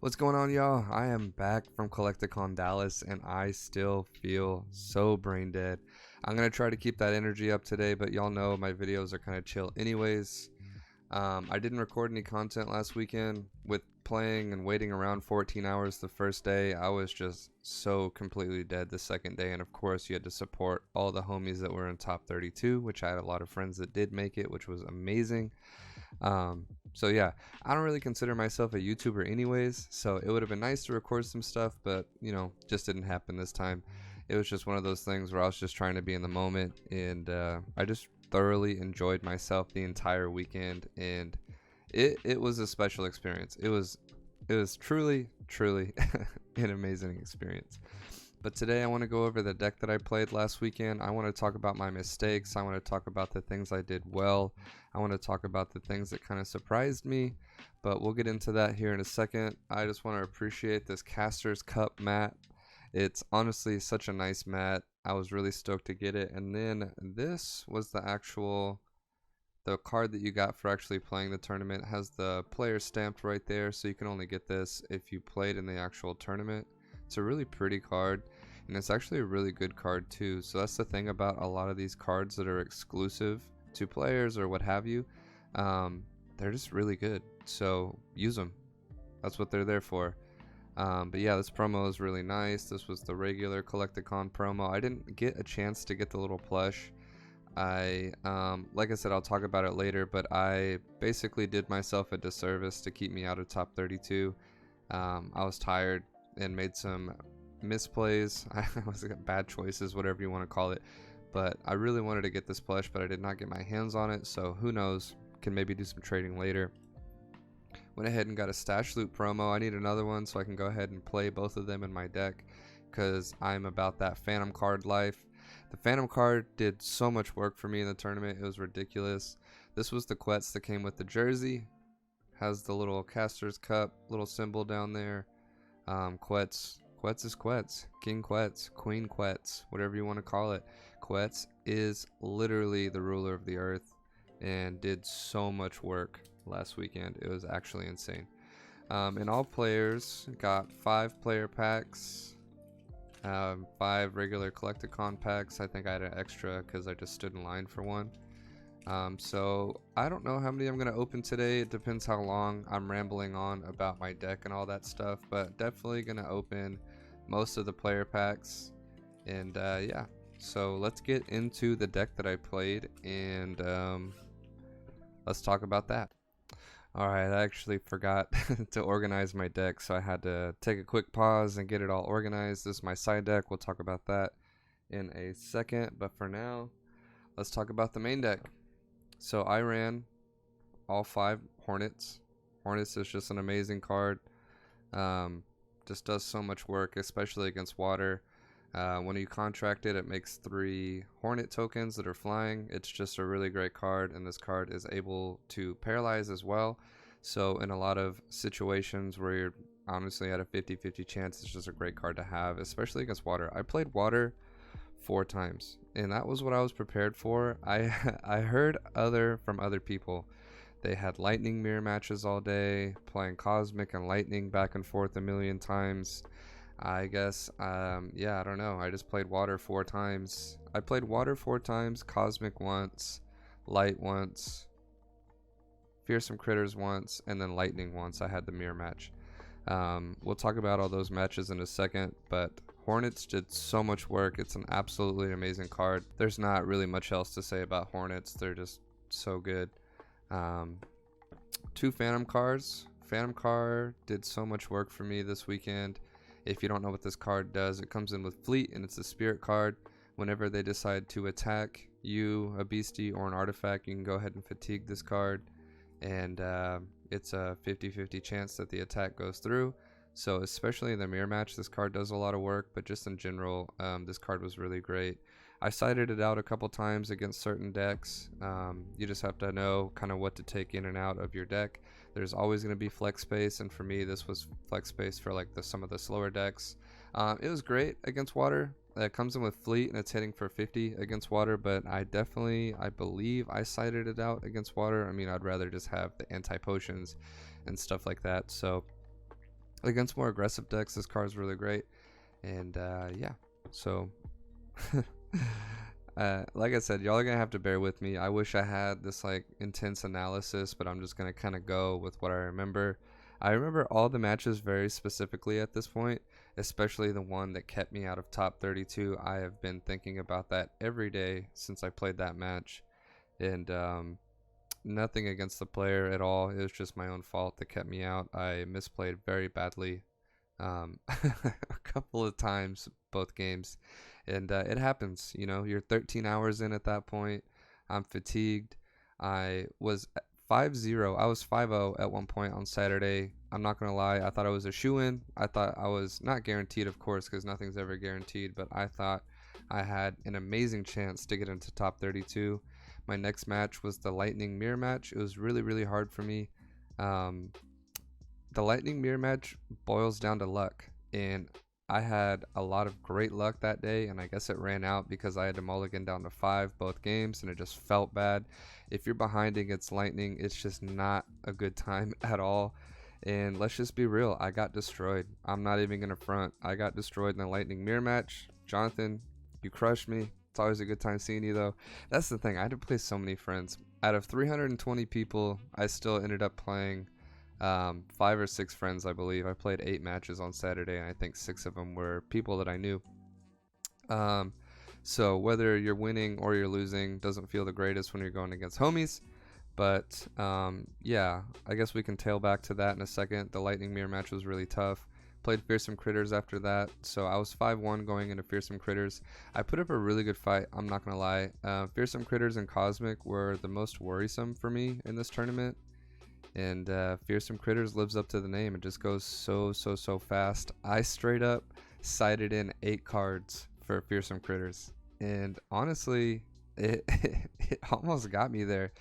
What's going on, y'all? I am back from Collecticon Dallas and I still feel so brain dead. I'm gonna try to keep that energy up today, but y'all know my videos are kind of chill anyways. I didn't record any content last weekend with playing and waiting around 14 hours the first day. I was just so completely dead the second day, and of course you had to support all the homies that were in top 32, which I had a lot of friends that did make it, which was amazing. So yeah, I don't really consider myself a YouTuber anyways, so it would have been nice to record some stuff, but just didn't happen this time. It was just one of those things where I was just trying to be in the moment, and I just thoroughly enjoyed myself the entire weekend, and it was a special experience. It was truly an amazing experience. But today I want to go over the deck that I played last weekend. I want to talk about my mistakes. I want to talk about the things I did well. I want to talk about the things that kind of surprised me. But we'll get into that here in a second. I just want to appreciate this Caster's Cup mat. It's honestly such a nice mat. I was really stoked to get it. And then this was the card that you got for actually playing the tournament. It has the player stamped right there, so you can only get this if you played in the actual tournament. It's a really pretty card, and it's actually a really good card too. So that's the thing about a lot of these cards that are exclusive to players or what have you. They're just really good, so use them. That's what they're there for. But yeah, this promo is really nice. This was the regular Collecticon promo. I didn't get a chance to get the little plush. Like I said, I'll talk about it later, but I basically did myself a disservice to keep me out of top 32. I was tired and made some misplays. I was bad choices, whatever you want to call it, but I really wanted to get this plush, but I did not get my hands on it, so who knows, can maybe do some trading later. Went ahead and got a stash loot promo. I need another one so I can go ahead and play both of them in my deck, because I'm about that phantom card life. The phantom card did so much work for me in the tournament, it was ridiculous. This was the Quetz that came with the jersey, has the little Caster's Cup little symbol down there. Quetz is Quetz, King Quetz, Queen Quetz, whatever you want to call it. Quetz is literally the ruler of the earth and did so much work last weekend. It was actually insane. And all players got 5 player packs, 5 regular Collecticon packs. I think I had an extra because I just stood in line for one. So I don't know how many I'm going to open today. It depends how long I'm rambling on about my deck and all that stuff, but definitely going to open most of the player packs. And yeah, so let's get into the deck that I played, and let's talk about that. Alright, I actually forgot to organize my deck, so I had to take a quick pause and get it all organized. This is my side deck. We'll talk about that in a second, but for now, let's talk about the main deck. So I ran all 5 Hornets. Hornets is just an amazing card. Just does so much work, especially against water. When you contract it, it makes 3 Hornet tokens that are flying. It's just a really great card, and this card is able to paralyze as well. So in a lot of situations where you're honestly at a 50-50 chance, it's just a great card to have, especially against water. I played water 4 times, and that was what I was prepared for. I heard from other people. They had lightning mirror matches all day, playing cosmic and lightning back and forth a million times. I guess yeah, I don't know, I just played water 4 times. I played water 4 times, cosmic once, light once, fearsome critters once, and then lightning once. I had the mirror match. We'll talk about all those matches in a second, but Hornets did so much work. It's an absolutely amazing card. There's not really much else to say about Hornets. They're just so good. 2 Phantom cards. Phantom card did so much work for me this weekend. If you don't know what this card does, it comes in with Fleet, and it's a spirit card. Whenever they decide to attack you, a beastie, or an artifact, you can go ahead and fatigue this card, and it's a 50-50 chance that the attack goes through. So especially in the mirror match, this card does a lot of work, but just in general, this card was really great. I cited it out a couple times against certain decks. You just have to know kind of what to take in and out of your deck. There's always going to be flex space, and for me, this was flex space for like some of the slower decks. It was great against water. It comes in with Fleet, and it's hitting for 50 against water, but I believe I cited it out against water. I mean, I'd rather just have the anti-potions and stuff like that. So against more aggressive decks, this card is really great. And yeah, so like I said, y'all are gonna have to bear with me. I wish I had this like intense analysis, but I'm just gonna kind of go with what I remember. I remember all the matches very specifically at this point, especially the one that kept me out of top 32. I have been thinking about that every day since I played that match, and nothing against the player at all. It was just my own fault that kept me out. I misplayed very badly a couple of times, both games, and it happens. You know, you're 13 hours in at that point. I'm fatigued. I was 5-0. I was 5-0 at one point on Saturday. I'm not gonna lie. I thought I was a shoe-in. I thought I was not guaranteed, of course, because nothing's ever guaranteed. But I thought I had an amazing chance to get into top 32. My next match was the Lightning Mirror match. It was really, really hard for me. Um, the Lightning Mirror match boils down to luck, and I had a lot of great luck that day, and I guess it ran out because I had to mulligan down to 5 both games, and it just felt bad. If you're behind against Lightning, it's just not a good time at all. And let's just be real, I got destroyed. I'm not even gonna front. I got destroyed in the Lightning Mirror match. Jonathan, you crushed me. It's always a good time seeing you, though. That's the thing. I had to play so many friends. Out of 320 people, I still ended up playing 5 or 6 friends, I believe. I played 8 matches on Saturday, and I think 6 of them were people that I knew. So whether you're winning or you're losing doesn't feel the greatest when you're going against homies. But yeah, I guess we can tail back to that in a second. The Lightning Mirror match was really tough. Played Fearsome Critters after that, so I was 5-1 going into Fearsome Critters. I put up a really good fight, I'm not gonna lie. Fearsome Critters and Cosmic were the most worrisome for me in this tournament, and Fearsome Critters lives up to the name. It just goes so fast. I straight up sided in 8 cards for Fearsome Critters, and honestly, it it almost got me there.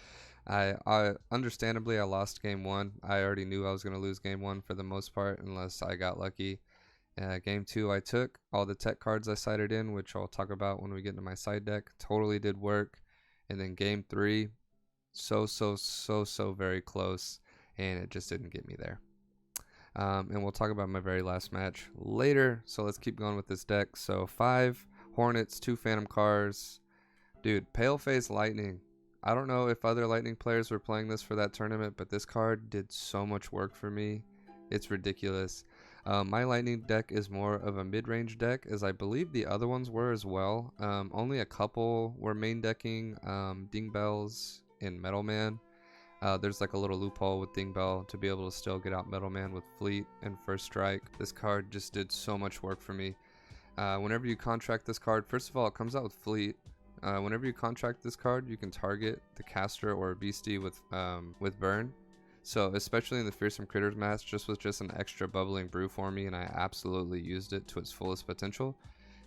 I understandably I lost game 1. I already knew I was going to lose game 1 for the most part unless I got lucky. Game 2 I took all the tech cards I sided in, which I'll talk about when we get into my side deck. Totally did work. And then game 3, so very close, and it just didn't get me there. And we'll talk about my very last match later, so let's keep going with this deck. So 5 Hornets, 2 Phantom Cars. Dude, Paleface Lightning. I don't know if other Lightning players were playing this for that tournament, but this card did so much work for me. It's ridiculous. My Lightning deck is more of a mid-range deck, as I believe the other ones were as well. Only a couple were main decking Ding Bells and Metal Man. There's like a little loophole with Ding Bell to be able to still get out Metal Man with Fleet and First Strike. This card just did so much work for me. Whenever you contract this card, first of all, it comes out with Fleet. Whenever you contract this card, you can target the caster or a beastie with burn. So especially in the Fearsome Critters match, just was just an extra bubbling brew for me, and I absolutely used it to its fullest potential.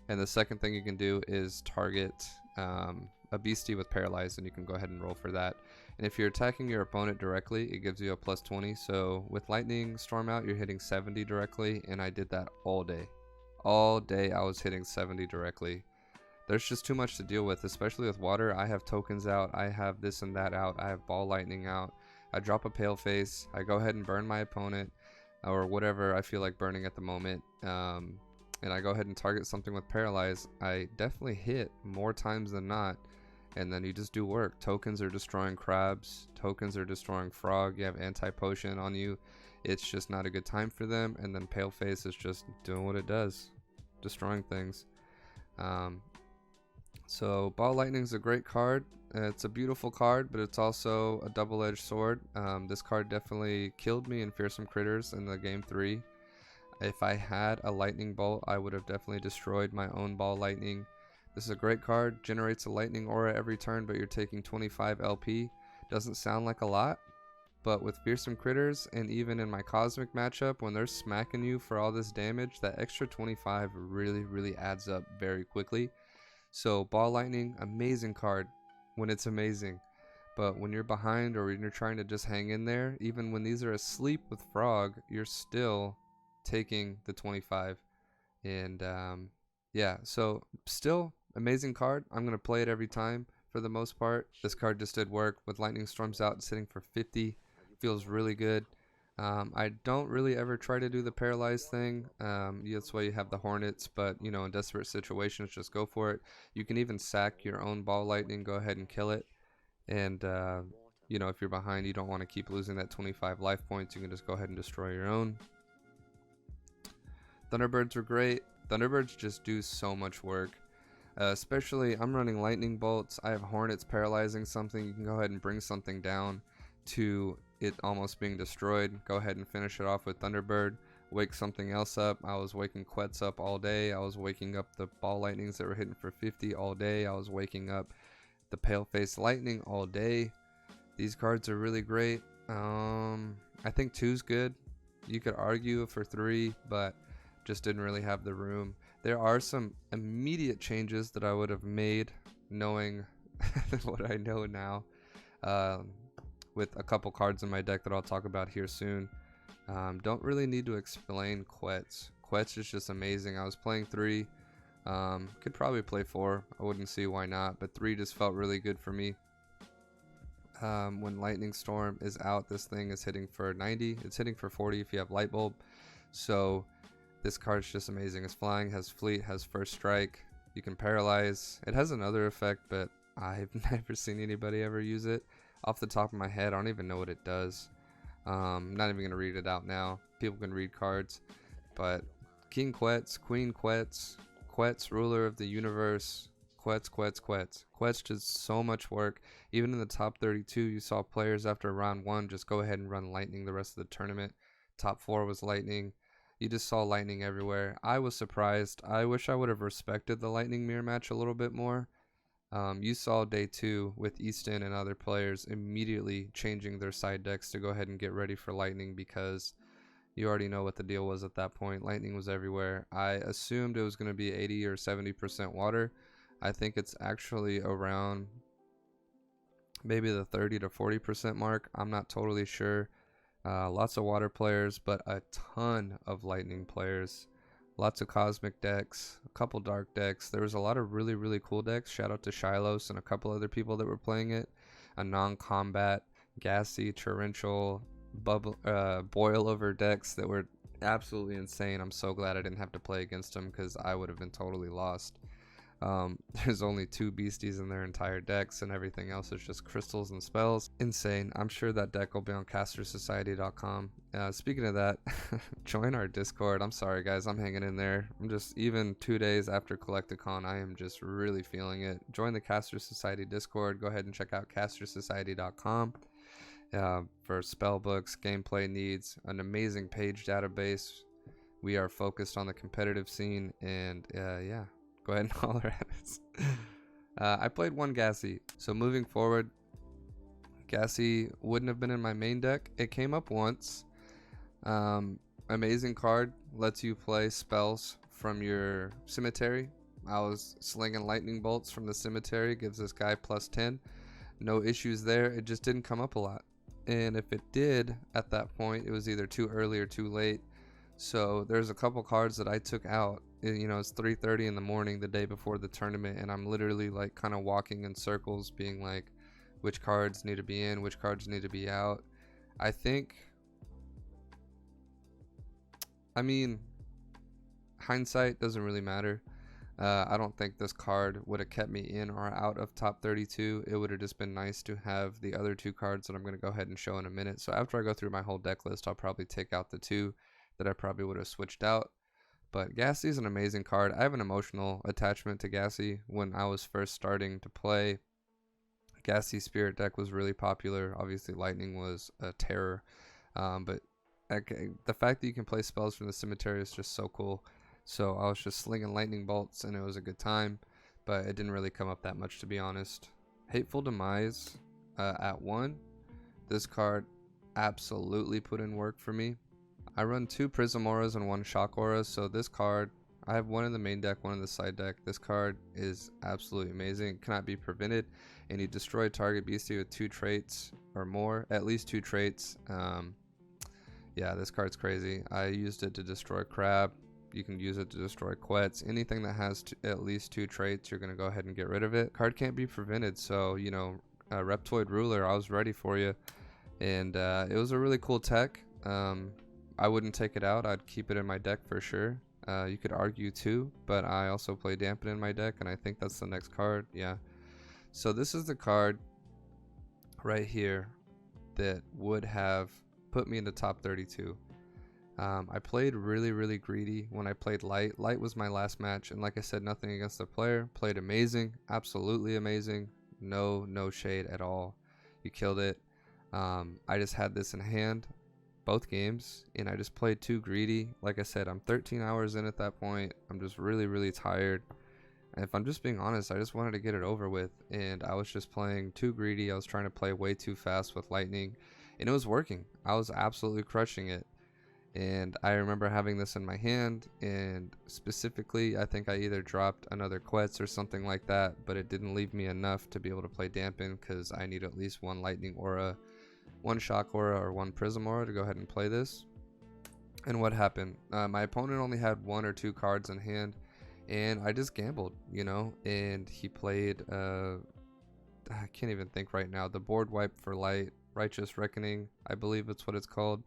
And the second thing you can do is target a beastie with paralyze, and you can go ahead and roll for that. And if you're attacking your opponent directly, it gives you a plus 20. So with Lightning Storm out, you're hitting 70 directly, and I did that all day. All day I was hitting 70 directly. There's just too much to deal with, especially with water. I have tokens out, I have this and that out, I have ball lightning out. I drop a pale face, I go ahead and burn my opponent, or whatever I feel like burning at the moment, and I go ahead and target something with paralyze. I definitely hit more times than not, and then you just do work. Tokens are destroying crabs, tokens are destroying frog, you have anti-potion on you. It's just not a good time for them, and then pale face is just doing what it does, destroying things. So Ball Lightning is a great card. It's a beautiful card, but it's also a double-edged sword. This card definitely killed me in Fearsome Critters in the game 3. If I had a Lightning Bolt, I would have definitely destroyed my own Ball Lightning. This is a great card. Generates a Lightning Aura every turn, but you're taking 25 LP. Doesn't sound like a lot, but with Fearsome Critters and even in my Cosmic matchup, when they're smacking you for all this damage, that extra 25 really adds up very quickly. So Ball Lightning, amazing card when it's amazing, but when you're behind or when you're trying to just hang in there, even when these are asleep with Frog, you're still taking the 25. And yeah, so still amazing card. I'm going to play it every time for the most part. This card just did work with Lightning Storms out, sitting for 50. Feels really good. I don't really ever try to do the paralyzed thing. That's why you have the Hornets, but you know, in desperate situations, just go for it. You can even sack your own ball lightning, go ahead and kill it. And you know, if you're behind, you don't want to keep losing that 25 life points. You can just go ahead and destroy your own. Thunderbirds are great. Thunderbirds just do so much work. Especially, I'm running lightning bolts. I have Hornets paralyzing something. You can go ahead and bring something down to it almost being destroyed. Go ahead and finish it off with Thunderbird. Wake something else up. I was waking Quets up all day. I was waking up the ball lightnings that were hitting for 50 all day. I was waking up the Paleface Lightning all day. These cards are really great. I think 2's good. You could argue for 3, but just didn't really have the room. There are some immediate changes that I would have made knowing what I know now, with a couple cards in my deck that I'll talk about here soon. Don't really need to explain Quets. Quets is just amazing. I was playing 3. Could probably play 4. I wouldn't see why not, but 3 just felt really good for me. When Lightning Storm is out, this thing is hitting for 90. It's hitting for 40 if you have Light Bulb. So this card's just amazing. It's flying, has fleet, has first strike. You can paralyze. It has another effect, but I've never seen anybody ever use it. Off the top of my head, I don't even know what it does. I'm not even going to read it out now. People can read cards. But King Quets, Queen Quets, Quets, Ruler of the Universe, Quets, Quets, Quets. Quets just so much work. Even in the top 32, you saw players after round 1 just go ahead and run Lightning the rest of the tournament. Top 4 was Lightning. You just saw Lightning everywhere. I was surprised. I wish I would have respected the Lightning mirror match a little bit more. You saw day 2 with Easton and other players immediately changing their side decks to go ahead and get ready for Lightning, because you already know what the deal was at that point. Lightning was everywhere. I assumed it was going to be 80 or 70% water. I think it's actually around maybe the 30 to 40% mark. I'm not totally sure. Lots of water players, but a ton of lightning players. Lots of cosmic decks, a couple dark decks. There was a lot of really, really cool decks. Shout out to Shilos and a couple other people that were playing it. A non-combat, gassy, torrential, boil over decks that were absolutely insane. I'm so glad I didn't have to play against them, because I would have been totally lost. There's only 2 beasties in their entire decks, and everything else is just crystals and spells. Insane. I'm sure that deck will be on castersociety.com. Speaking of that, join our Discord. I'm sorry guys, I'm hanging in there. I'm just, even 2 days after Collecticon, I am just really feeling it. Join the Caster Society Discord. Go ahead and check out castersociety.com for spell books, gameplay needs, an amazing page database. We are focused on the competitive scene, and yeah, go ahead and holler at us. I played 1 Gassy, so moving forward, Gassy wouldn't have been in my main deck. It came up once. Amazing card, lets you play spells from your cemetery. I was slinging lightning bolts from the cemetery, gives this guy +10. No issues there. It just didn't come up a lot, and if it did at that point, it was either too early or too late. So there's a couple cards that I took out. You know, it's 3:30 in the morning the day before the tournament, and I'm literally like kind of walking in circles being like, which cards need to be in, which cards need to be out. I mean, hindsight doesn't really matter. I don't think this card would have kept me in or out of top 32. It would have just been nice to have the other 2 cards that I'm going to go ahead and show in a minute. So after I go through my whole deck list, I'll probably take out the 2 that I probably would have switched out. But Gassy is an amazing card. I have an emotional attachment to Gassy. When I was first starting to play, Gassy Spirit deck was really popular. Obviously, Lightning was a terror. But the fact that you can play spells from the cemetery is just so cool. So I was just slinging lightning bolts, and it was a good time. But it didn't really come up that much, to be honest. Hateful Demise at 1. This card absolutely put in work for me. I run 2 Prism Auras and 1 Shock Aura, so this card, I have 1 in the main deck, 1 in the side deck. This card is absolutely amazing. It cannot be prevented, and you destroy target beastie with 2 traits or more, at least 2 traits. Yeah, this card's crazy. I used it to destroy Crab. You can use it to destroy Quets. Anything that has at least 2 traits, you're going to go ahead and get rid of it. Card can't be prevented, so, you know, Reptoid Ruler, I was ready for you. And it was a really cool tech. I wouldn't take it out. I'd keep it in my deck for sure. You could argue too, but I also play Dampen in my deck, and I think that's the next card. Yeah. So this is the card right here that would have put me in the top 32. I played really greedy when I played Light. Light was my last match, and like I said, nothing against the player. Played amazing, absolutely amazing. No shade at all. You killed it. I just had this in hand both games, and I just played too greedy. Like I said, I'm 13 hours in at that point. I'm just really tired. And if I'm just being honest, I just wanted to get it over with, and I was just playing too greedy. I was trying to play way too fast with lightning, and it was working. I was absolutely crushing it. And I remember having this in my hand, and specifically I think I either dropped another Quetz or something like that, but it didn't leave me enough to be able to play Dampen, because I need at least one lightning aura, one shock aura, or one prism aura to go ahead and play this. And what happened? My opponent only had 1 or 2 cards in hand, and I just gambled, you know, and he played I can't even think right now, the board wipe for light, Righteous Reckoning, I believe it's what it's called.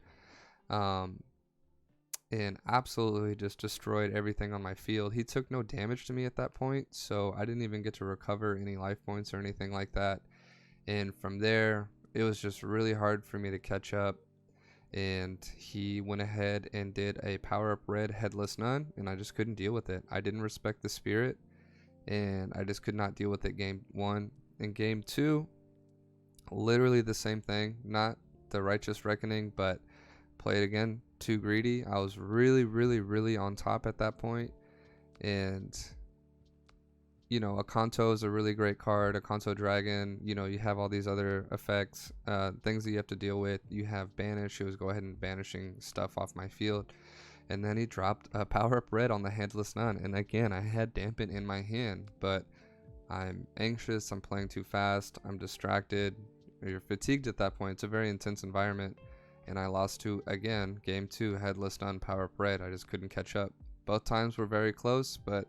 And absolutely just destroyed everything on my field. He took no damage to me at that point, so I didn't even get to recover any life points or anything like that. And from there, it was just really hard for me to catch up. And he went ahead and did a power up red headless nun, and I just couldn't deal with it. I didn't respect the spirit, and I just could not deal with it game 1. In game 2, literally the same thing, not the Righteous Reckoning, but played again too greedy. I was really on top at that point, and you know, a Kanto is a really great card, a Kanto Dragon. You know, you have all these other effects, things that you have to deal with. You have Banish. He was go ahead and banishing stuff off my field, and then he dropped a power up red on the Headless Nun, and again I had Dampen in my hand, but I'm anxious, I'm playing too fast, I'm distracted, you're fatigued at that point. It's a very intense environment, and I lost to, again, game 2, Headless Nun, power up red. I just couldn't catch up. Both times were very close, but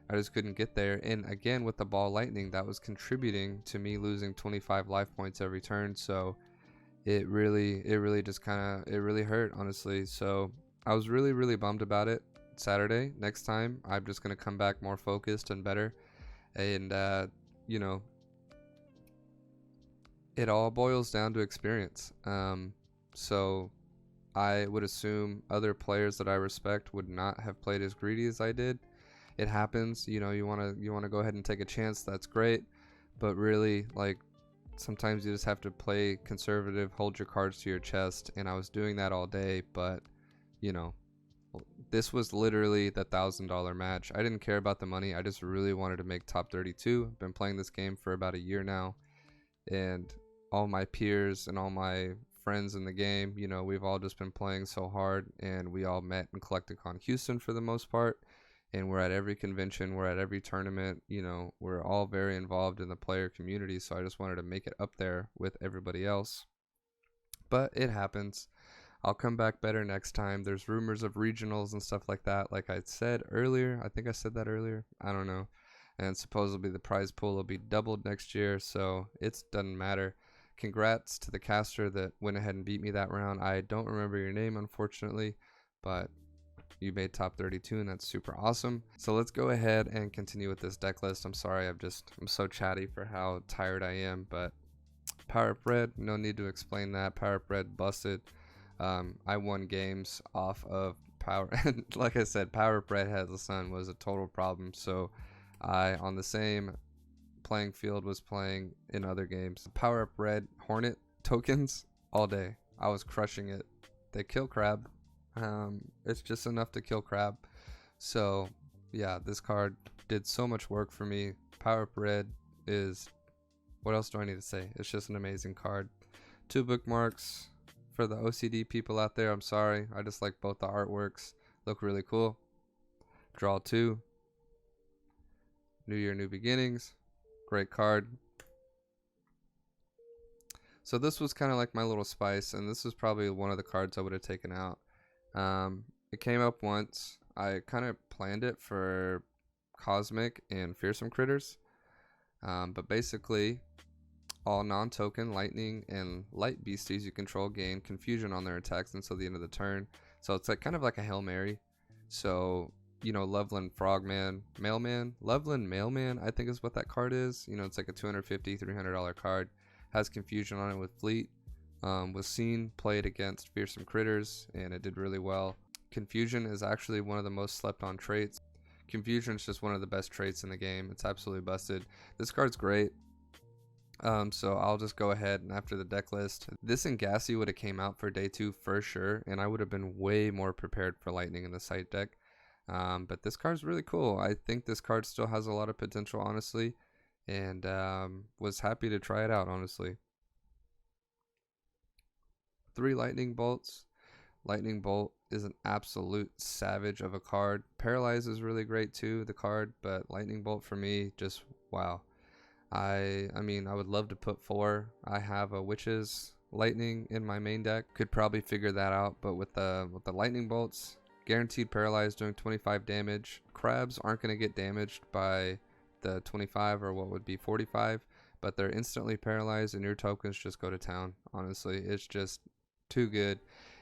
I just couldn't get there. And again, with the ball lightning, that was contributing to me losing 25 life points every turn. So it really just kind of, it really hurt, honestly. So I was really bummed about it. Saturday, next time, I'm just going to come back more focused and better. And, you know, it all boils down to experience. So I would assume other players that I respect would not have played as greedy as I did. It happens, you know, you want to go ahead and take a chance, that's great, but really, like, sometimes you just have to play conservative, hold your cards to your chest, and I was doing that all day. But you know, this was literally the $1,000 match. I didn't care about the money, I just really wanted to make top 32. I've been playing this game for about a year now, and all my peers and all my friends in the game, you know, we've all just been playing so hard, and we all met in Collecticon Houston for the most part, and we're at every convention, we're at every tournament, you know, we're all very involved in the player community. So I just wanted to make it up there with everybody else, but it happens. I'll come back better next time. There's rumors of regionals and stuff like that, like I said earlier. I think I said that earlier, I don't know. And supposedly the prize pool will be doubled next year, so it doesn't matter. Congrats to the caster that went ahead and beat me that round. I don't remember your name, unfortunately, but you made top 32, and that's super awesome. So let's go ahead and continue with this deck list. I'm sorry, I'm so chatty for how tired I am, but power up red, no need to explain that. Power up red busted. I won games off of power. Like I said, power up red Headless Sun was a total problem. So I, on the same playing field, was playing in other games. Power up red Hornet tokens all day. I was crushing it. They kill crab. It's just enough to kill crab. So yeah, this card did so much work for me. Power up red is, what else do I need to say? It's just an amazing card. 2 bookmarks for the OCD people out there. I'm sorry, I just like both the artworks, look really cool. Draw 2. New Year, New Beginnings. Great card. So this was kind of like my little spice, and this was probably one of the cards I would have taken out. It came up once. I kind of planned it for Cosmic and Fearsome Critters, but basically All non-token lightning and light beasties you control gain confusion on their attacks until the end of the turn. So it's like kind of like a Hail Mary. So, you know, Loveland Frogman, Mailman, Loveland Mailman, I think is what that card is. You know, it's like a $250, $300 card. Has confusion on it with Fleet. Was seen, played against Fearsome Critters, and it did really well. Confusion is actually one of the most slept on traits. Confusion is just one of the best traits in the game. It's absolutely busted. This card's great. So I'll just go ahead and after the deck list, this and Gassy would have came out for day 2 for sure, and I would have been way more prepared for Lightning in the side deck. But this card's really cool. I think this card still has a lot of potential, honestly, and was happy to try it out, honestly. 3 Lightning Bolts. Lightning Bolt is an absolute savage of a card. Paralyze is really great too, the card, but Lightning Bolt for me, just wow. I mean, I would love to put 4. I have a Witch's Lightning in my main deck. Could probably figure that out, but with the Lightning Bolts, guaranteed paralyze doing 25 damage. Crabs aren't going to get damaged by the 25 or what would be 45, but they're instantly paralyzed and your tokens just go to town. Honestly, it's just too good.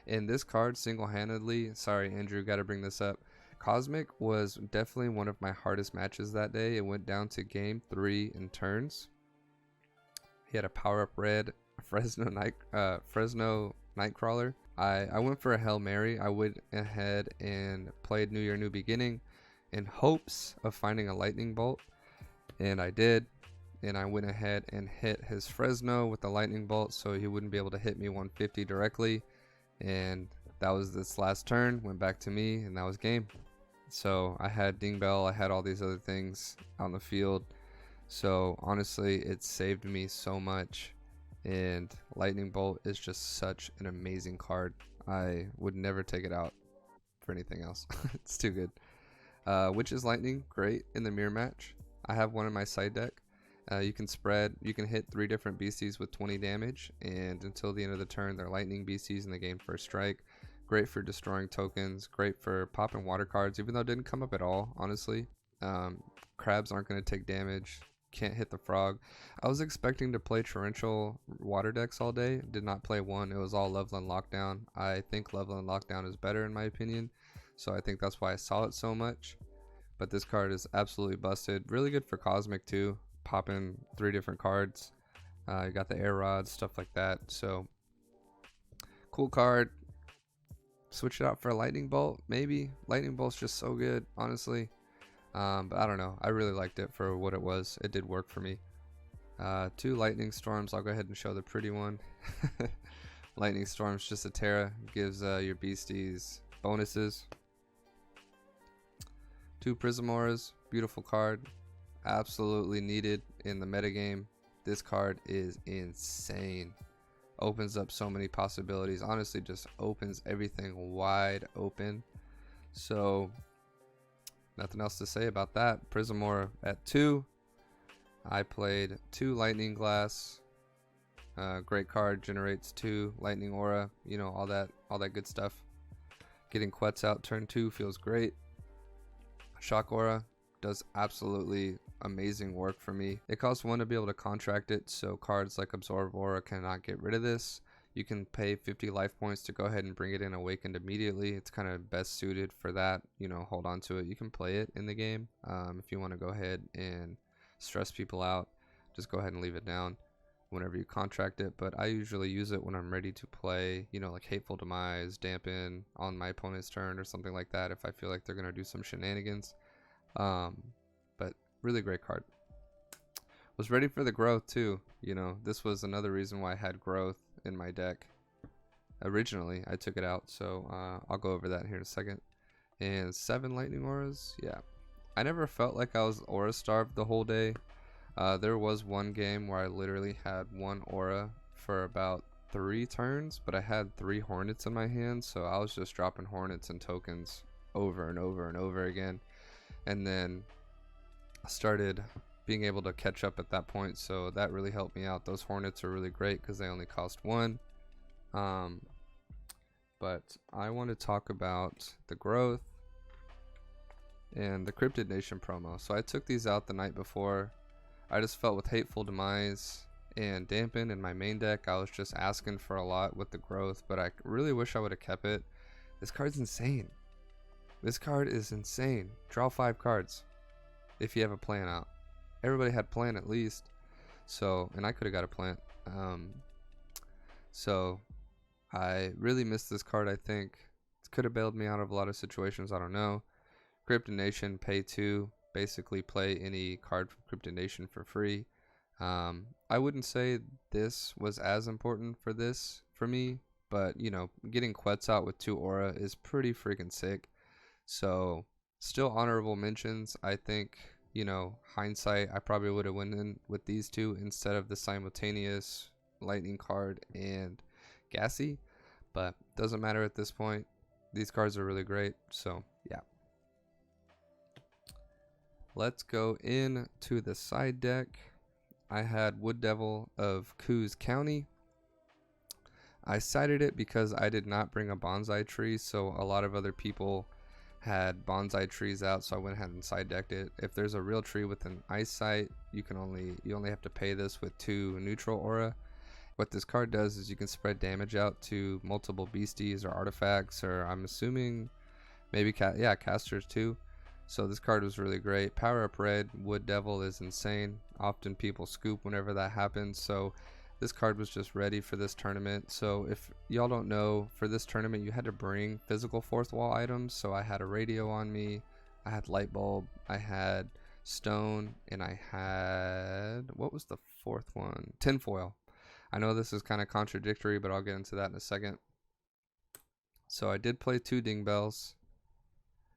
And this card single-handedly, sorry Andrew, got to bring this up. Cosmic was definitely one of my hardest matches that day. It went down to game 3 in turns. He had a power-up red Fresno Nightcrawler. I went for a Hail Mary. I went ahead and played New Year, New Beginning in hopes of finding a Lightning Bolt. And I did. And I went ahead and hit his Fresno with the Lightning Bolt so he wouldn't be able to hit me 150 directly. And that was this last turn. Went back to me and that was game. So I had Ding Bell, I had all these other things on the field. So honestly, it saved me so much. And Lightning Bolt is just such an amazing card. I would never take it out for anything else. It's too good. Witch's Lightning, great in the mirror match. I have one in my side deck. You can hit 3 different beasties with 20 damage, and until the end of the turn, they're lightning beasties and they gain first strike. Great for destroying tokens, great for popping water cards, even though it didn't come up at all, honestly. Crabs aren't going to take damage, can't hit the frog. I was expecting to play torrential water decks all day, did not play one. It was all Loveland Lockdown. I think Loveland Lockdown is better in my opinion, so I think that's why I saw it so much. But this card is absolutely busted. Really good for Cosmic too, popping 3 different cards. You got the air rods, stuff like that. So cool card. Switch it out for a Lightning Bolt, maybe. Lightning Bolt's just so good, honestly. But I don't know. I really liked it for what it was. It did work for me. 2 Lightning Storms. I'll go ahead and show the pretty one. Lightning Storms, just a Terra. Gives your beasties bonuses. 2 Prism Auras. Beautiful card. Absolutely needed in the metagame. This card is insane. Opens up so many possibilities. Honestly, just opens everything wide open. So nothing else to say about that. Prism Aura at 2. I played 2 Lightning Glass. Great card, generates 2 Lightning Aura. You know, all that good stuff. Getting Quetz out turn 2 feels great. Shock Aura does absolutely amazing work for me. It costs 1 to be able to contract it, so cards like Absorb Aura cannot get rid of this. You can pay 50 life points to go ahead and bring it in awakened immediately. It's kind of best suited for that. You know, hold on to it. You can play it in the game if you want to go ahead and stress people out. Just go ahead and leave it down whenever you contract it. But I usually use it when I'm ready to play, you know, like Hateful Demise, Dampen on my opponent's turn or something like that if I feel like they're going to do some shenanigans. But really great card. Was ready for the growth too. You know, this was another reason why I had growth in my deck. Originally, I took it out, so I'll go over that here in a second. And 7 Lightning Auras. Yeah, I never felt like I was aura starved the whole day. There was one game where I literally had 1 aura for about 3 turns, but I had 3 Hornets in my hand, so I was just dropping Hornets and tokens over and over and over again. And then I started being able to catch up at that point, so that really helped me out. Those Hornets are really great because they only cost 1. But I want to talk about the growth and the Cryptid Nation promo. So I took these out the night before. I just felt with Hateful Demise, and dampen in my main deck. I was just asking for a lot with the growth, but I really wish I would have kept it. This card's insane. This card is insane. Draw 5 cards if you have a plant out. Everybody had plant at least. So, and I could have got a plant. So I really missed this card. I think it could have bailed me out of a lot of situations. I don't know. Cryptid Nation, pay 2. Basically play any card from Cryptid Nation for free. I wouldn't say this was as important for this for me, but you know, getting Quetz out with 2 aura is pretty freaking sick. So still honorable mentions. I think, you know, hindsight, I probably would have went in with these 2 instead of the simultaneous lightning card and gassy, but doesn't matter at this point. These cards are really great. So yeah, let's go into the side deck. I had Wood Devil of Coos County. I cited it because I did not bring a bonsai tree, so a lot of other people had bonsai trees out, so I went ahead and side decked it. If there's a real tree with an eyesight, you only have to pay this with 2 neutral aura. What this card does is you can spread damage out to multiple beasties or artifacts, or I'm assuming maybe casters too. So this card was really great. Power up red, Wood Devil is insane. Often people scoop whenever that happens, so this card was just ready for this tournament. So if y'all don't know, for this tournament you had to bring physical 4th wall items. So I had a radio on me, I had light bulb, I had stone, and I had, what was the 4th one? Tinfoil. I know this is kind of contradictory, but I'll get into that in a second. So I did play 2 ding bells.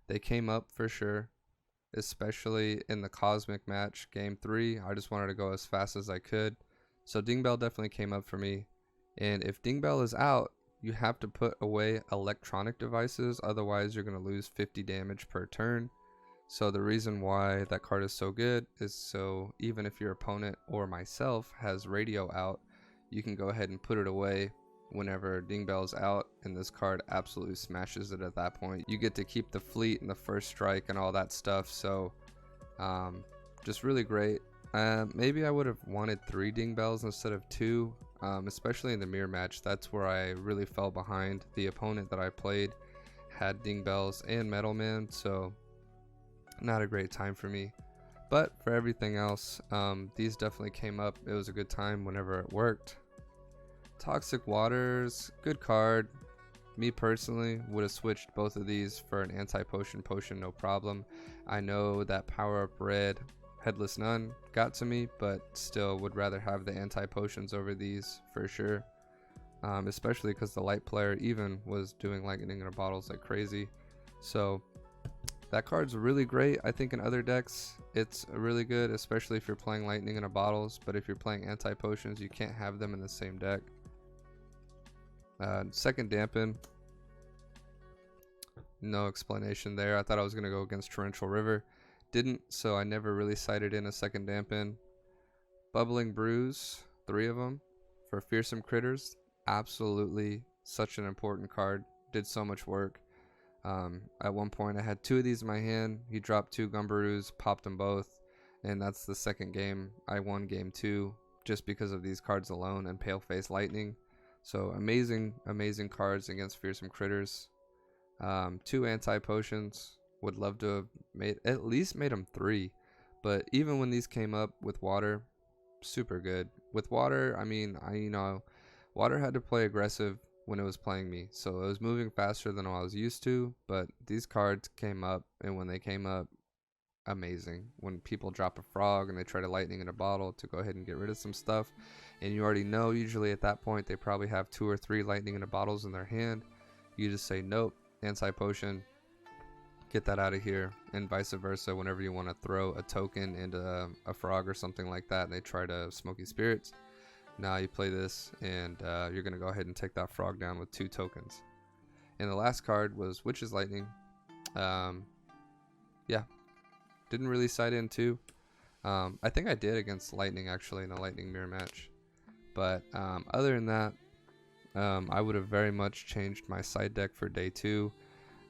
They came up for sure, especially in the cosmic match game 3. I just wanted to go as fast as I could. So ding bell definitely came up for me. And if ding bell is out, you have to put away electronic devices, otherwise you're going to lose 50 damage per turn. So the reason why that card is so good is so even if your opponent or myself has radio out, you can go ahead and put it away whenever ding bell's out, and this card absolutely smashes it at that point. You get to keep the fleet and the first strike and all that stuff. So just really great. Maybe I would have wanted 3 ding bells instead of 2, especially in the mirror match. That's where I really fell behind. The opponent that I played had ding bells and metal man, so not a great time for me. But for everything else, these definitely came up. It was a good time whenever it worked. Toxic Waters, good card. Me personally would have switched both of these for an anti-potion potion, no problem. I know that Power Up Red Headless Nun got to me, but still would rather have the anti-potions over these for sure. Especially because the light player even was doing lightning in bottles like crazy. So that card's really great. I think in other decks it's really good, especially if you're playing lightning in bottles, but if you're playing anti-potions you can't have them in the same deck. Second dampen, no explanation there. I thought I was going to go against Torrential River, didn't, so I never really cited in a second dampen. Bubbling Brews, 3 of them for Fearsome Critters, absolutely such an important card, did so much work. At one point I had 2 of these in my hand. He dropped 2 Gumbaroos, popped them both, and that's the second game. I won game 2 just because of these cards alone and Paleface Lightning. So amazing cards against Fearsome Critters. 2 anti-potions, would love to have at least made them 3, but even when these came up with water, super good. With water, I mean, water had to play aggressive when it was playing me, so it was moving faster than I was used to, but these cards came up, and when they came up, amazing. When people drop a frog and they try to lightning in a bottle to go ahead and get rid of some stuff, and you already know usually at that point they probably have 2 or 3 lightning in a bottles in their hand, you just say nope, anti-potion, get that out of here, and vice versa. Whenever you want to throw a token into a frog or something like that and they try to Smoky Spirits, now you play this and you're going to go ahead and take that frog down with 2 tokens. And the last card was Witch's Lightning. Yeah, didn't really side in 2. I think I did against Lightning actually in a Lightning mirror match, but other than that, I would have very much changed my side deck for day 2.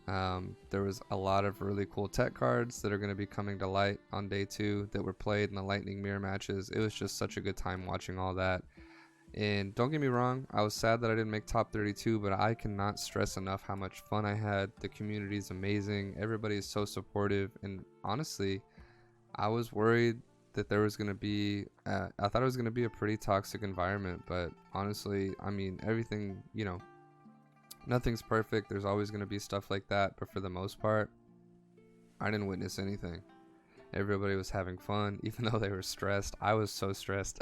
There was a lot of really cool tech cards that are going to be coming to light on day 2 that were played in the Lightning Mirror matches. It was just such a good time watching all that. And don't get me wrong, I was sad that I didn't make top 32, but I cannot stress enough how much fun I had. The community is amazing. Everybody is so supportive. And honestly, I was worried that there was going to be, I thought it was going to be a pretty toxic environment. But honestly, I mean, everything, you know, nothing's perfect. There's always going to be stuff like that. But for the most part, I didn't witness anything. Everybody was having fun, even though they were stressed. I was so stressed,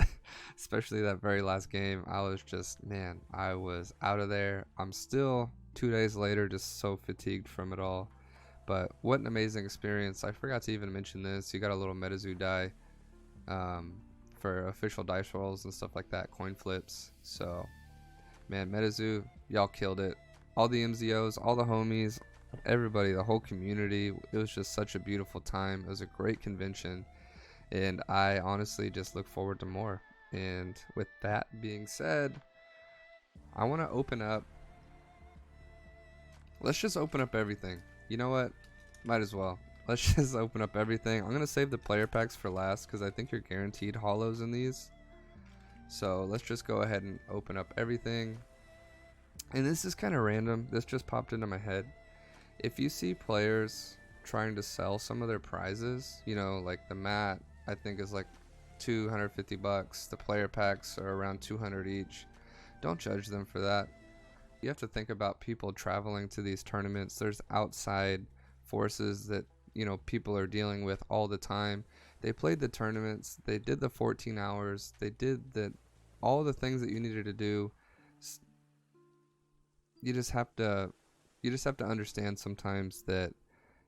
especially that very last game. I was just, man, I was out of there. I'm still 2 days later just so fatigued from it all. But what an amazing experience. I forgot to even mention this. You got a little Metazoo die for official dice rolls and stuff like that, coin flips. So, man, Metazoo, y'all killed it. All the MZOs, all the homies, everybody, the whole community. It was just such a beautiful time. It was a great convention, and I honestly just look forward to more. And with that being said, I want to open up, let's just open up everything. You know what, might as well, let's just open up everything. I'm gonna save the player packs for last because I think you're guaranteed holos in these. So let's just go ahead and open up everything. And this is kind of random, this just popped into my head. If you see players trying to sell some of their prizes, you know, like the mat, I think is like $250. The player packs are around 200 each. Don't judge them for that. You have to think about people traveling to these tournaments. There's outside forces that, you know, people are dealing with all the time. They played the tournaments. They did the 14 hours. They did all the things that you needed to do. You just have to understand sometimes that,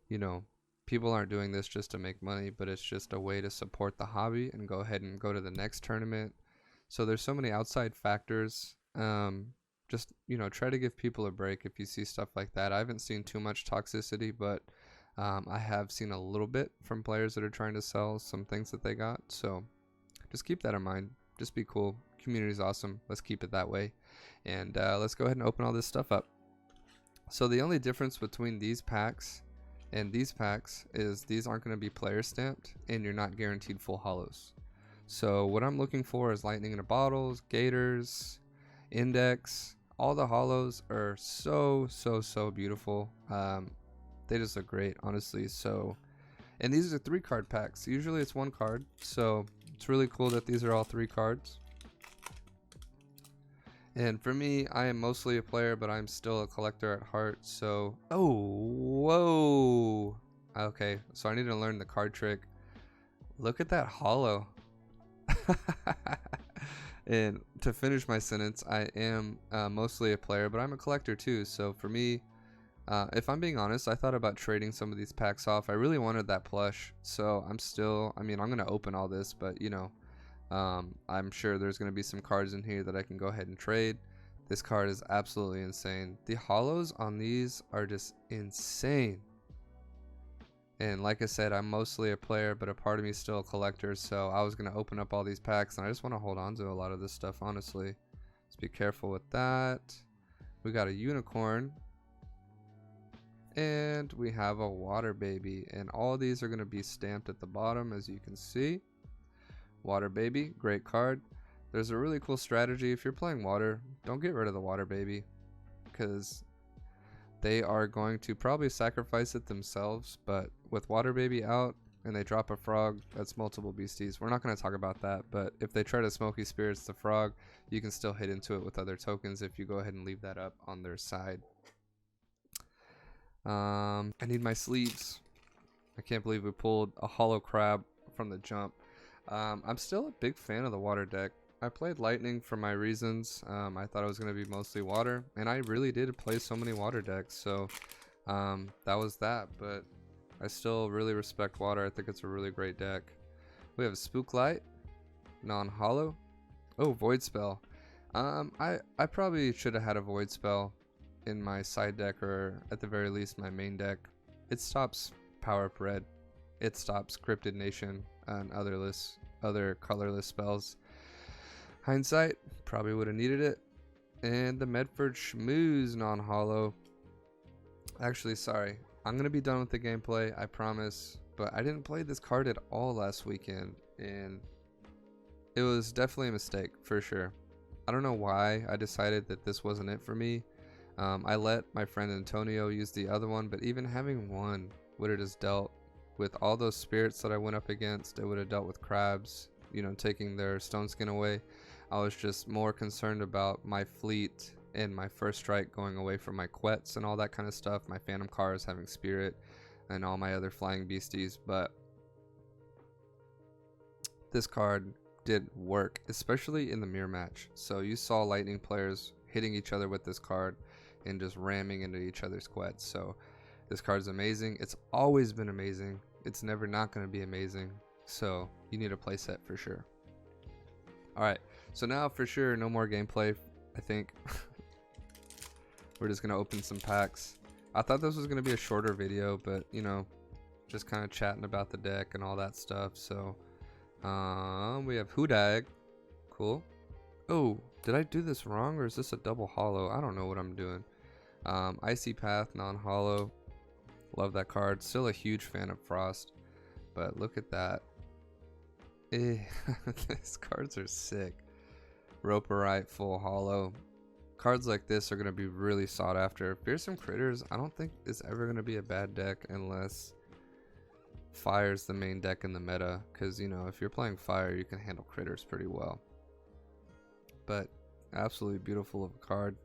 you know, people aren't doing this just to make money, but it's just a way to support the hobby and go ahead and go to the next tournament. So there's so many outside factors. Just, you know, try to give people a break if you see stuff like that. I haven't seen too much toxicity, but I have seen a little bit from players that are trying to sell some things that they got. So just keep that in mind. Just be cool. Community's awesome. Let's keep it that way. And let's go ahead and open all this stuff up. So the only difference between these packs and these packs is these aren't going to be player stamped and you're not guaranteed full holos. So what I'm looking for is Lightning in a Bottles, Gators, Index. All the holos are so beautiful. They just look great, honestly. So, and these are 3 card packs. Usually it's 1 card, so it's really cool that these are all 3 cards. And for me, I am mostly a player, but I'm still a collector at heart. So, oh, whoa. Okay, so I need to learn the card trick. Look at that holo. And to finish my sentence, I am mostly a player, but I'm a collector too. So for me, if I'm being honest, I thought about trading some of these packs off. I really wanted that plush. So I'm still, I mean, I'm going to open all this, but you know, I'm sure there's going to be some cards in here that I can go ahead and trade. This card is absolutely insane. The holos on these are just insane. And like I said, I'm mostly a player, but a part of me is still a collector. So I was going to open up all these packs, and I just want to hold on to a lot of this stuff, honestly. Let's be careful with that. We got a unicorn. And we have a water baby. And all these are going to be stamped at the bottom, as you can see. Water baby, great card. There's a really cool strategy. If you're playing water, don't get rid of the water baby, because they are going to probably sacrifice it themselves. But with water baby out and they drop a frog, that's multiple beasties. We're not going to talk about that, but if they try to smoky spirits the frog, you can still hit into it with other tokens if you go ahead and leave that up on their side. I need my sleeves. I can't believe we pulled a holo crab from the jump. I'm still a big fan of the water deck. I played Lightning for my reasons. I thought it was going to be mostly water, and I really did play so many water decks, so that was that. But I still really respect water. I think it's a really great deck. We have a Spook Light, non-holo. Oh, Void Spell. I probably should have had a Void Spell in my side deck, or at the very least my main deck. It stops Power Up Red. It stops Cryptid Nation and other colorless spells. Hindsight, probably would have needed it. And the Medford Schmooze non-holo. Actually, sorry. I'm going to be done with the gameplay, I promise. But I didn't play this card at all last weekend, and it was definitely a mistake, for sure. I don't know why I decided that this wasn't it for me. I let my friend Antonio use the other one, but even having one would have just dealt with all those spirits that I went up against. It would have dealt with crabs, you know, taking their stone skin away. I was just more concerned about my fleet and my first strike going away from my quets and all that kind of stuff, my phantom cars having spirit and all my other flying beasties. But this card did work, especially in the mirror match. So you saw lightning players hitting each other with this card and just ramming into each other's quets. So this card's amazing. It's always been amazing. It's never not going to be amazing. So you need a playset for sure. Alright, so now for sure no more gameplay, I think. We're just going to open some packs. I thought this was going to be a shorter video, but you know, just kind of chatting about the deck and all that stuff. So we have Hudag. Cool. Oh, did I do this wrong, or is this a double hollow? I don't know what I'm doing. Icy Path, non-hollow. Love that card. Still a huge fan of Frost, but look at that. These cards are sick. Roperite, full hollow. Cards like this are going to be really sought after. Fearsome Critters, I don't think is ever going to be a bad deck unless Fire's the main deck in the meta, because you know, if you're playing Fire, you can handle critters pretty well. But absolutely beautiful of a card.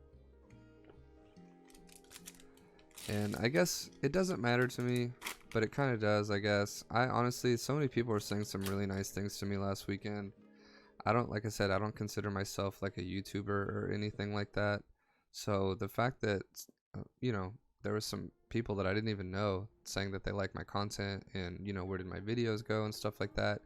And I guess it doesn't matter to me, but it kind of does, I guess. I honestly, so many people were saying some really nice things to me last weekend. I don't, like I said, I don't consider myself like a YouTuber or anything like that. So the fact that, you know, there was some people that I didn't even know saying that they like my content and, you know, where did my videos go and stuff like that.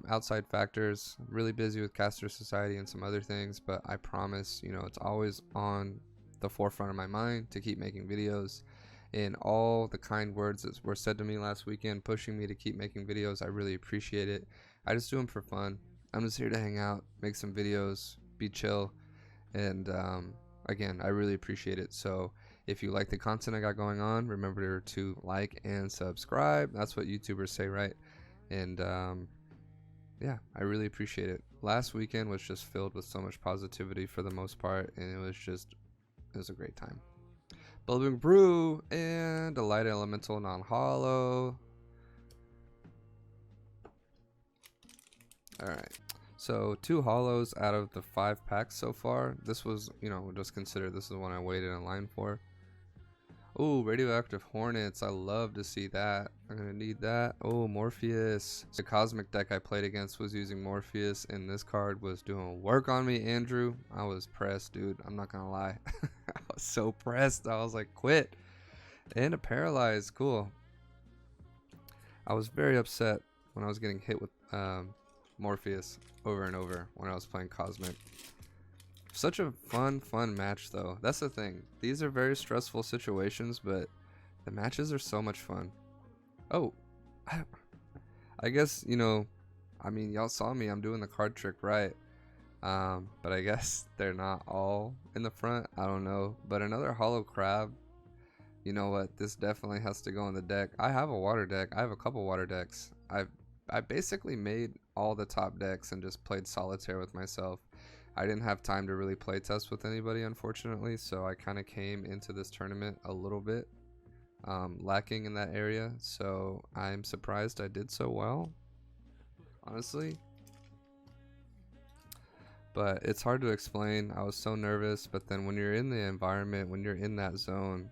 Outside factors, I'm really busy with Caster Society and some other things, but I promise, you know, it's always on the forefront of my mind to keep making videos. And all the kind words that were said to me last weekend, pushing me to keep making videos, I really appreciate it. I just do them for fun. I'm just here to hang out, make some videos, be chill, and again, I really appreciate it. So if you like the content I got going on, remember to like and subscribe. That's what YouTubers say, right? And yeah, I really appreciate it. Last weekend was just filled with so much positivity for the most part, and it was a great time. Building Brew and a light elemental non-hollow. Alright, so 2 hollows out of the 5 packs so far. This was, you know, just consider this is the one I waited in line for. Oh, Radioactive Hornets. I love to see that. I'm going to need that. Oh, Morpheus. The Cosmic deck I played against was using Morpheus, and this card was doing work on me, Andrew. I was pressed, dude. I'm not going to lie. I was so pressed. I was like, quit. And a Paralyze. Cool. I was very upset when I was getting hit with Morpheus over and over when I was playing Cosmic. Such a fun match though. That's the thing. These are very stressful situations, but the matches are so much fun. Oh, I guess, you know, I mean, y'all saw me. I'm doing the card trick right. But I guess they're not all in the front. I don't know. But another Hollow Crab. You know what? This definitely has to go on the deck. I have a water deck. I have a couple water decks. I basically made all the top decks and just played solitaire with myself. I didn't have time to really play test with anybody, unfortunately, so I kind of came into this tournament a little bit lacking in that area, so I'm surprised I did so well, honestly. But it's hard to explain. I was so nervous, but then when you're in the environment, when you're in that zone,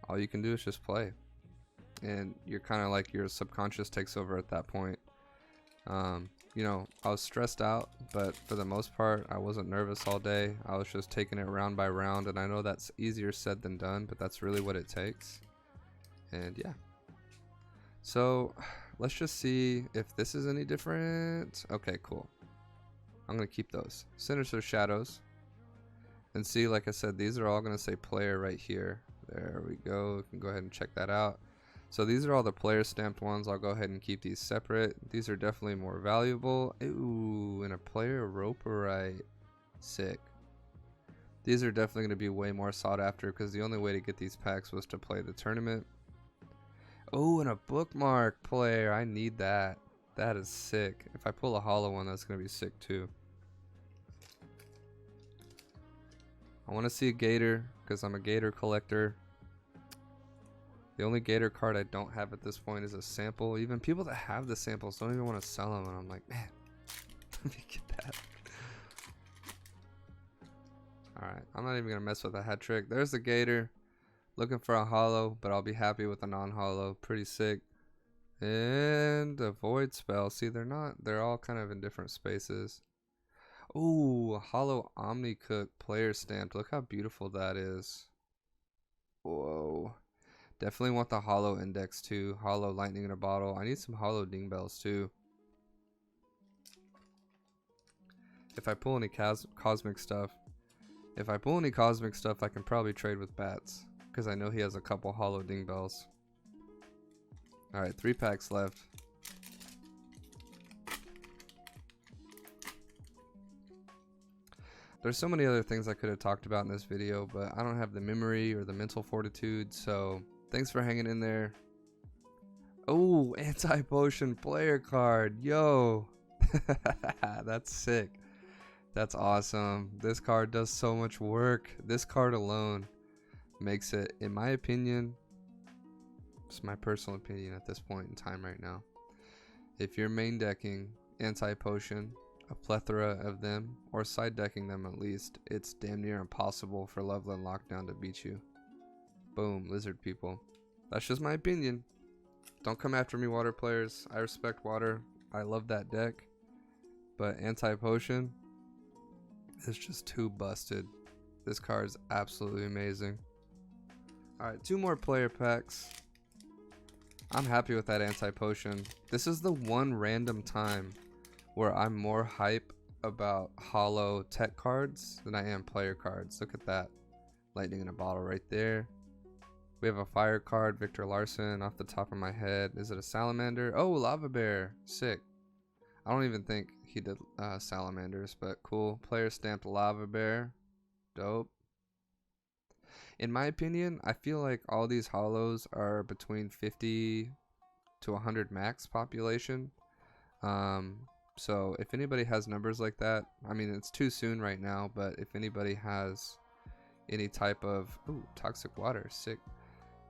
all you can do is just play. And you're kind of like your subconscious takes over at that point. You know, I was stressed out, but for the most part, I wasn't nervous all day. I was just taking it round by round, and I know that's easier said than done, but that's really what it takes. And yeah. So, let's just see if this is any different. Okay, cool. I'm going to keep those. Sinister Shadows. And see, like I said, these are all going to say player right here. There we go. You can go ahead and check that out. So these are all the player stamped ones. I'll go ahead and keep these separate. These are definitely more valuable. Ooh, and a player Roperite. Sick. These are definitely going to be way more sought after because the only way to get these packs was to play the tournament. Oh, and a bookmark player. I need that. That is sick. If I pull a hollow one, that's going to be sick too. I want to see a Gator because I'm a Gator collector. The only Gator card I don't have at this point is a sample. Even people that have the samples don't even want to sell them, and I'm like, man, let me get that. Alright, I'm not even going to mess with a hat trick. There's the Gator. Looking for a hollow, but I'll be happy with a non-hollow. Pretty sick. And a void spell. See, they're all kind of in different spaces. Ooh, hollow Omni-Cook player stamped. Look how beautiful that is. Whoa. Definitely want the hollow index too. Hollow lightning in a bottle. I need some hollow ding bells too. If I pull any cosmic stuff. If I pull any cosmic stuff, I can probably trade with bats. Because I know he has a couple hollow ding bells. Alright, 3 packs left. There's so many other things I could have talked about in this video, but I don't have the memory or the mental fortitude, so thanks for hanging in there. Oh, anti-potion player card. Yo. That's sick. That's awesome. This card does so much work. This card alone makes it, in my opinion, it's my personal opinion at this point in time right now, if you're main decking anti-potion, a plethora of them, or side decking them at least, it's damn near impossible for Loveland Lockdown to beat you. Boom, lizard people. That's just my opinion. Don't come after me, water players. I respect water. I love that deck. But anti-potion is just too busted. This card is absolutely amazing. Alright, 2 more player packs. I'm happy with that anti-potion. This is the one random time where I'm more hype about hollow tech cards than I am player cards. Look at that. Lightning in a bottle right there. We have a fire card, Victor Larson, off the top of my head. Is it a salamander? Oh, lava bear. Sick. I don't even think he did salamanders, but cool. Player stamped lava bear. Dope. In my opinion, I feel like all these hollows are between 50 to 100 max population. So if anybody has numbers like that, I mean, it's too soon right now, but if anybody has any type of, ooh, toxic water, sick.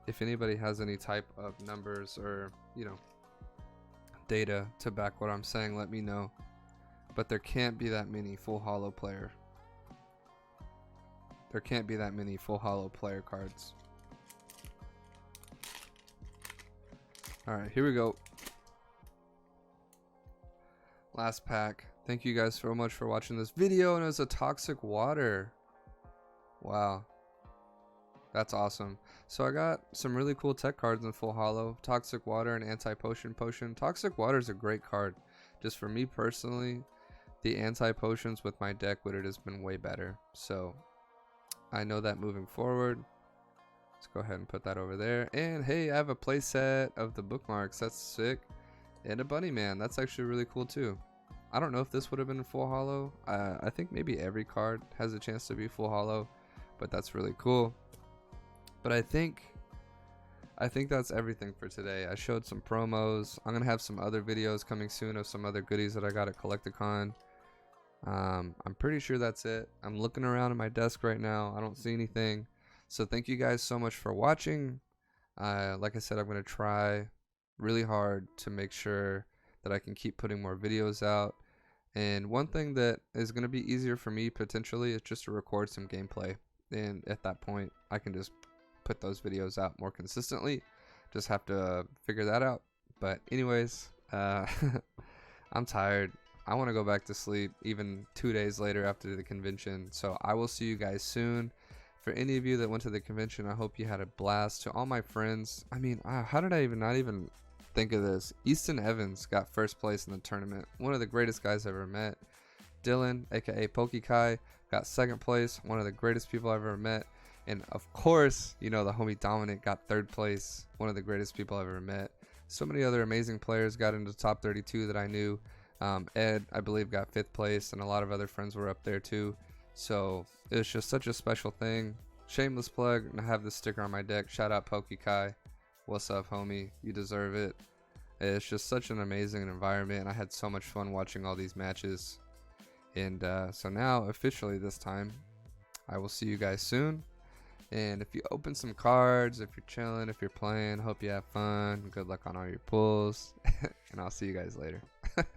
If anybody has any type of numbers or, you know, data to back what I'm saying, let me know. But there can't be that many full hollow player. There can't be that many full hollow player cards. Alright, here we go. Last pack. Thank you guys so much for watching this video. And it was a toxic water. Wow. That's awesome. So I got some really cool tech cards in full hollow. Toxic water and anti-potion potion. Toxic water is a great card. Just for me personally, the anti-potions with my deck would have just been way better. So I know that moving forward. Let's go ahead and put that over there. And hey, I have a playset of the bookmarks. That's sick. And a bunny man. That's actually really cool too. I don't know if this would have been full hollow. I think maybe every card has a chance to be full hollow, but that's really cool. But I think that's everything for today. I showed some promos. I'm gonna have some other videos coming soon of some other goodies that I got at Collecticon. I'm pretty sure that's it. I'm looking around at my desk right now. I don't see anything. So thank you guys so much for watching. Like I said, I'm gonna try really hard to make sure that I can keep putting more videos out. And one thing that is going to be easier for me potentially is just to record some gameplay. And at that point, I can just put those videos out more consistently. Just have to figure that out. But anyways, I'm tired. I want to go back to sleep even 2 days later after the convention. So I will see you guys soon. For any of you that went to the convention, I hope you had a blast. To all my friends, I mean, how did I not even think of this? Easton Evans got first place in the tournament. One of the greatest guys I've ever met. Dylan, aka PokeKai, got second place. One of the greatest people I've ever met. And of course, you know, the homie Dominic got third place. One of the greatest people I've ever met. So many other amazing players got into the top 32 that I knew. Ed, I believe, got 5th place, and a lot of other friends were up there too. So it's just such a special thing. Shameless plug, and I have this sticker on my deck. Shout out Pokey Kai. What's up, homie? You deserve it. It's just such an amazing environment. I had so much fun watching all these matches. And so now, officially this time, I will see you guys soon. And if you open some cards, if you're chilling, if you're playing, hope you have fun. Good luck on all your pulls. And I'll see you guys later.